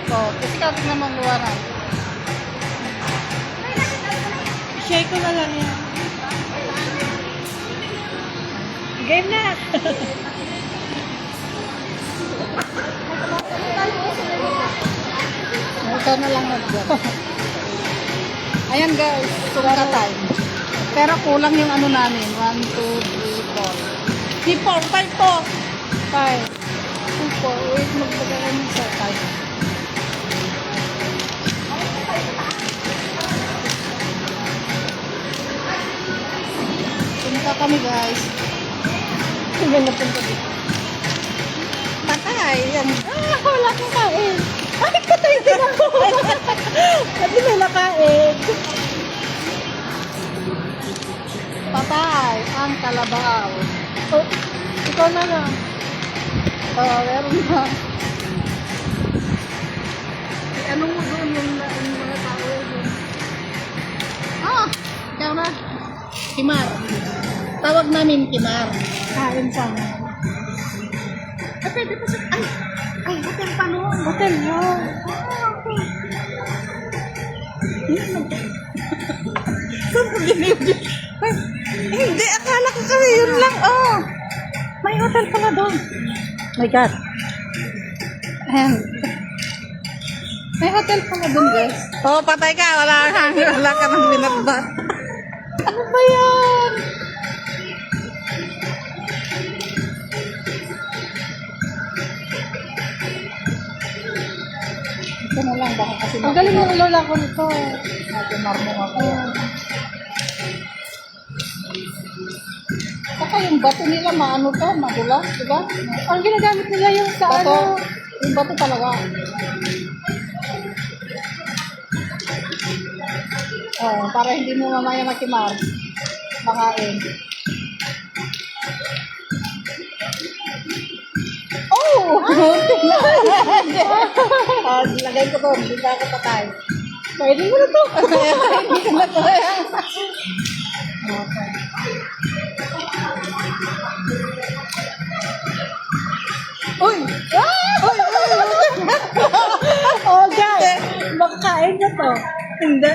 Oh, discount naman luwanan. Share ko na lang yan. Game na! Ikaw na lang mag-go. Ayan guys, suka time. Pero kulang yung ano namin. 1, 2, 3, 4. 4, 5 po. 5. 2, 4. Wait, magbagalan yung sa 5. Punta kami guys. Sige na punta dito. Patay. Yan. Wala kang kain. Ay, patay din ako. At di may nakain. Patay. Ang kalabaw. Oh, ikaw na lang. Oh, meron na. Ano mo doon yung mga tao yun? Ah, ikaw na. Kimar. Tawag namin Kimar. Kain pa. Ay, pwede pa sa... Ay, hotel pa noon. Hotel yun. Saan mo ginibig? Hindi, akala ko kasi yun lang. Oh, May hotel pala doon. my God. Ayan. May hotel pala doon, guys. Oh, patay ka. Wala ka nang binatbat. Ano ba yan? Ito na lang. Baka kasi Ang galing ng lola ko nito. Nagimar mo nga kayo. Saka yung bato nila, maano to, madulas, di ba? Ang ginagamit nila yung sa Bato. ano. Yung bato talaga. Oh, para hindi mo mamaya makimar. Makain. Oh! Oh, lagay ko to. Hindi ka ako patay. Pwede mo na to. Hindi ko na to. Okay. Uy! Uy! Oh, guys. Makakain na to. Hindi.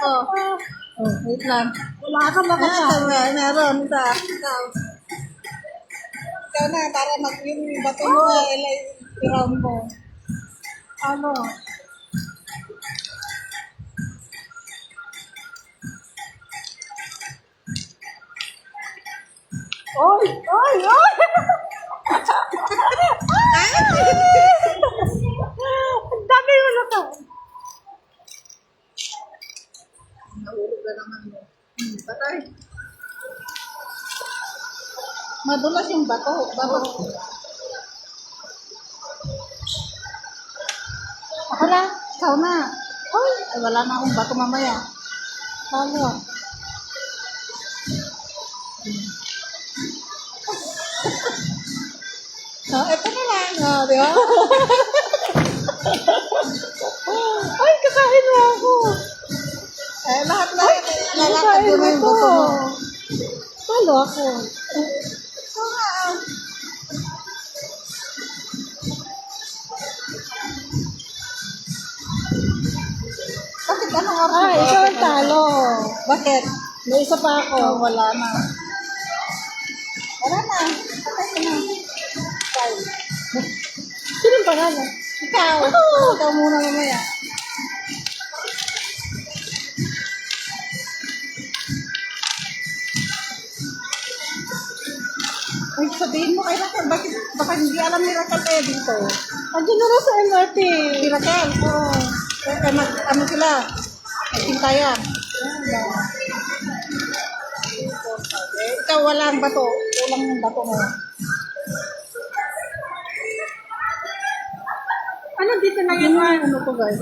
Oh. Oh, wait lang. Wala ka makakain. Meron. Ikaw. Ikaw na, para yung bato mo, i-round mo. Ano? Oy! Oy! Oy! Ang dami mo na to. Nahulog na naman mo. Patay. Madulas yung bato. Ako na. Ikaw na. Ay, wala na akong bato mamaya. Ano? Ito na lang. Di ba? Ay, kakain na ako. Lahat na. Lalakad ko na yung bato mo. Talo ako. Bakit anong oras? Ah, ikaw ang talo. Bakit? May isa pa ako. Oh, wala na. Wala na. Patay ka na. Bye. Sino yung pangalan? Ikaw. Ikaw muna mamaya. Ay, sabihin mo kay Raquel, bakit baka hindi alam ni Raquel eh dito? Andiyan na sa MRT. Si Raquel, oo. Ano sila? Nagtintayan. Ikaw walang bato. Kulang yung bato mo. Ano dito na yun? Ano to guys?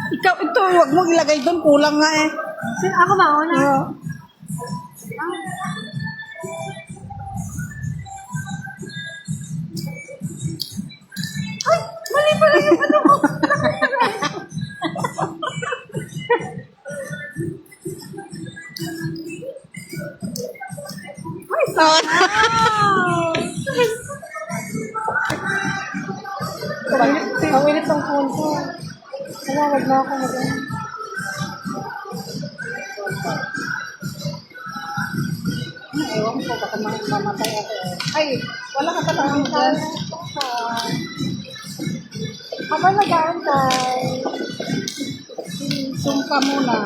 Ikaw, ito, huwag mo ilagay doon. Kulang nga eh. Ako ba? Ako na? Oo. Ay! Mali pala yung ano ko. Oh. Ang init ng phone ko. Wag na ako mag- Ewan ko, baka mamatay ako. Ay, wala ka pala ang gas. Habang nag-aantay. Sumpa muna.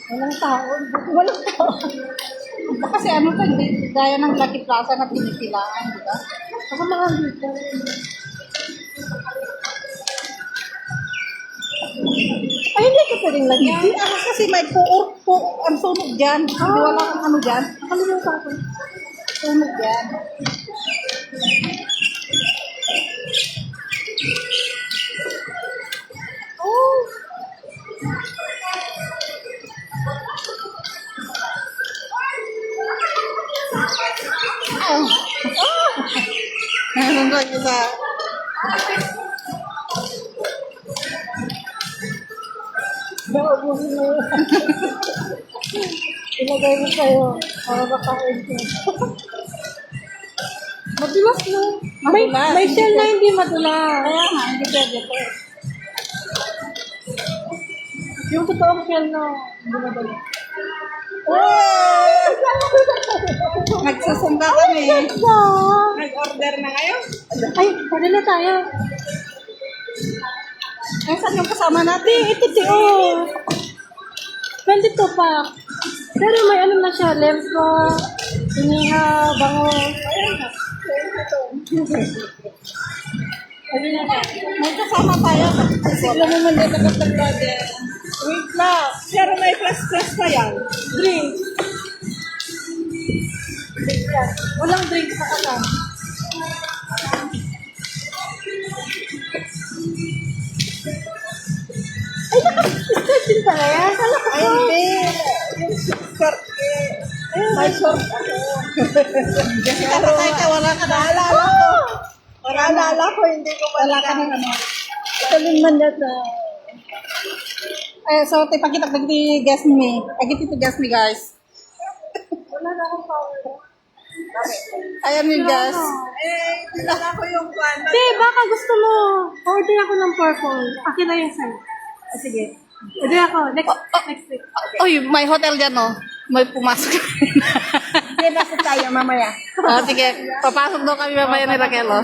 Walang tao. Walang tao. Kasi ano to, hindi gaya ng Lucky Plaza na pinipilaan, di ba? Ako mga dito. Ay, hindi ka pwedeng lagyan. Hindi, kasi may ang sunog dyan. Hindi wala kang ano dyan. Nakalimutan ko. Sunog dyan. Oh! Oh. Meron ba isa? Naubuhin mo yun. Ilagay mo sa'yo. Para makain ko. Madulas na. Madulas. May shell na hindi madulas. Kaya nga, hindi pwede to. Yung totoong shell na hindi madulas. Nagsusumba kami. Ganda! Nag-order na kayo? Ay, pwede na tayo. Eh, saan yung kasama natin? Ito, Tio. 22 pa. Pero may ano na siya, lempa, iniha, bango. Ayun na na. May kasama tayo. Sigla mo man dito kapag brother. Wait lang. Pero may plus pa yan. Drinks. Drinks yan. Walang drinks sa kasama. Ay, naka-skirt din pala yan. Kala ko. Ay, hindi. Yung skirt eh. May short ako. Kasi tatay ka, wala ka na. Naalala ko. Naalala ko, hindi ko wala ka ng ano. Saling man dito. Eh, so, tipakita ko di guess me. Agit ito guess me, guys. Wala na akong power. Ayan yung guys. Kilala ko yung kwan. Te, baka gusto mo. Order ako ng purple. Akin na yung size. Sige. Order ako. Next week. Uy, may hotel dyan, oh. May pumasok. Sige, basta tayo mamaya. Sige, papasok daw kami mamaya ni Raquel, oh.